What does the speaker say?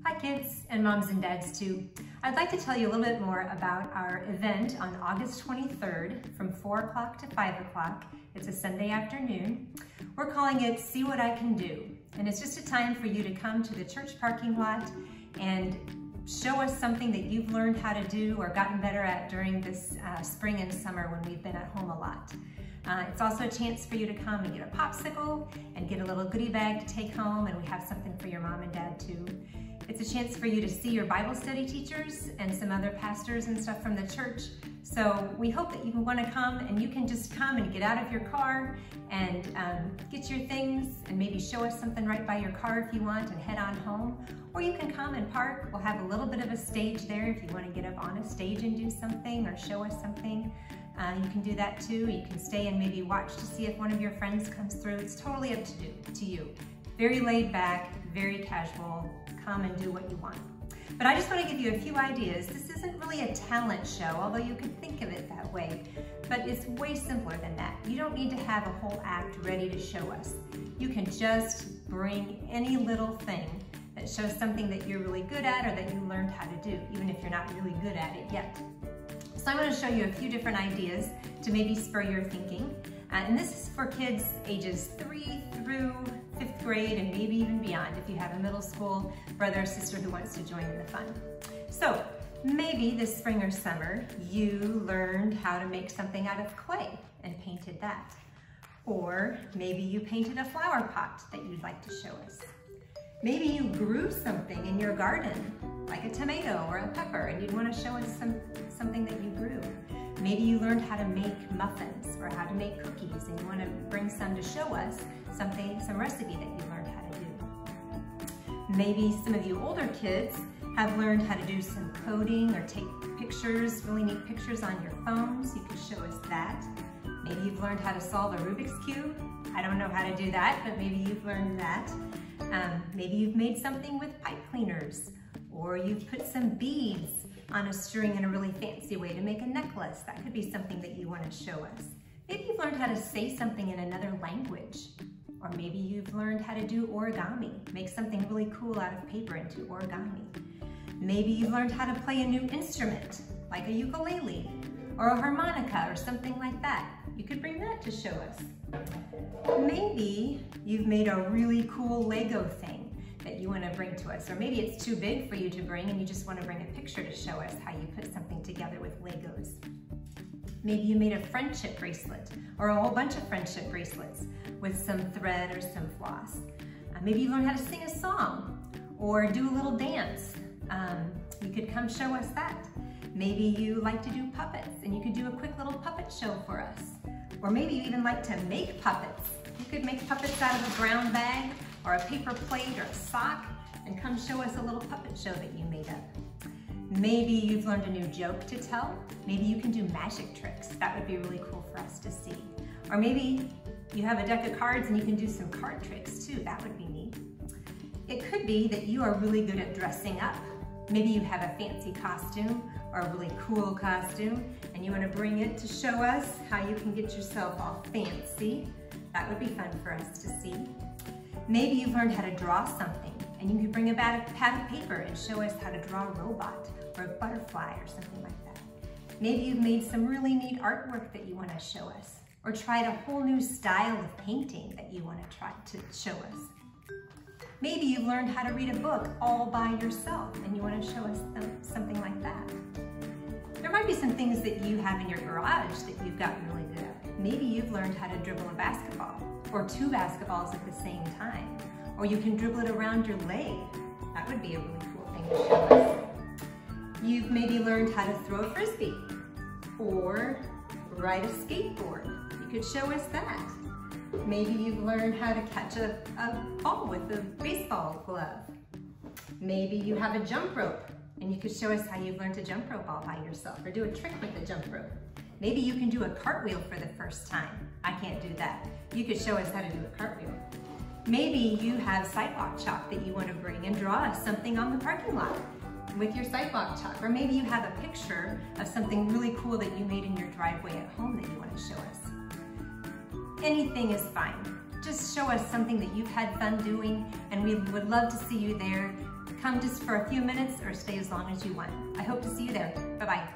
Hi kids and moms and dads too. I'd like to tell you a little bit more about our event on August 23rd from 4 o'clock to 5 o'clock. It's a Sunday afternoon. We're calling it See What I Can Do. And it's just a time for you to come to the church parking lot and show us something that you've learned how to do or gotten better at during this spring and summer when we've been at home a lot. It's also a chance for you to come and get a popsicle and get a little goodie bag to take home, and we have something for your mom and dad too. It's a chance for you to see your Bible study teachers and some other pastors and stuff from the church. So we hope that you want to come, and you can just come and get out of your car and get your things and maybe show us something right by your car if you want and head on home. Or you can come and park. We'll have a little bit of a stage there if you want to get up on a stage and do something or show us something. You can do that too. You can stay and maybe watch to see if one of your friends comes through. It's totally up to you. Very laid back, very casual. Come and do what you want. But I just want to give you a few ideas. This isn't really a talent show, although you could think of it that way, but it's way simpler than that. You don't need to have a whole act ready to show us. You can just bring any little thing that shows something that you're really good at or that you learned how to do, even if you're not really good at it yet. So I'm going to show you a few different ideas to maybe spur your thinking. And this is for kids ages 3 through 5th grade and maybe even beyond if you have a middle school brother or sister who wants to join in the fun. So maybe this spring or summer you learned how to make something out of clay and painted that. Or maybe you painted a flower pot that you'd like to show us. Maybe you grew something in your garden, like a tomato or a pepper, and you'd want to show us something that you grew. Maybe you learned how to make muffins or how to make cookies, and you want to bring some to show us some recipe that you learned how to do. Maybe some of you older kids have learned how to do some coding or take pictures, really neat pictures on your phones. You could show us that. Maybe you've learned how to solve a Rubik's Cube. I don't know how to do that, but maybe you've learned that. Maybe you've made something with pipe cleaners, or you've put some beads on a string in a really fancy way to make a necklace. That could be something that you want to show us. Maybe you've learned how to say something in another language. Or maybe you've learned how to do origami, make something really cool out of paper into origami. Maybe you've learned how to play a new instrument, like a ukulele, or a harmonica, or something like that. You could bring that to show us. Maybe you've made a really cool Lego thing that you want to bring to us, or maybe it's too big for you to bring and you just want to bring a picture to show us how you put something together with Legos. Maybe you made a friendship bracelet or a whole bunch of friendship bracelets with some thread or some floss. Maybe you learned how to sing a song or do a little dance. You could come show us that. Maybe you like to do puppets and you could do a quick little puppet show for us. Or maybe you even like to make puppets. You could make puppets out of a brown bag or a paper plate or a sock and come show us a little puppet show that you made up. Maybe you've learned a new joke to tell. Maybe you can do magic tricks. That would be really cool for us to see. Or maybe you have a deck of cards and you can do some card tricks too. That would be neat. It could be that you are really good at dressing up. Maybe you have a fancy costume or a really cool costume and you want to bring it to show us how you can get yourself all fancy. That would be fun for us to see. Maybe you've learned how to draw something and you can bring a pad of paper and show us how to draw a robot or a butterfly or something like that. Maybe you've made some really neat artwork that you want to show us, or tried a whole new style of painting that you want to try to show us. Maybe you've learned how to read a book all by yourself and you want to show us something like that. There might be some things that you have in your garage that you've gotten really good at. Maybe you've learned how to dribble a basketball or 2 basketballs at the same time. Or you can dribble it around your leg. That would be a really cool thing to show us. You've maybe learned how to throw a frisbee or ride a skateboard. You could show us that. Maybe you've learned how to catch a ball with a baseball glove. Maybe you have a jump rope and you could show us how you've learned to jump rope all by yourself or do a trick with the jump rope. Maybe you can do a cartwheel for the first time. I can't do that. You could show us how to do a cartwheel. Maybe you have sidewalk chalk that you want to bring and draw us something on the parking lot with your sidewalk chalk. Or maybe you have a picture of something really cool that you made in your driveway at home that you want to show us. Anything is fine. Just show us something that you've had fun doing, and we would love to see you there. Come just for a few minutes or stay as long as you want. I hope to see you there. Bye-bye.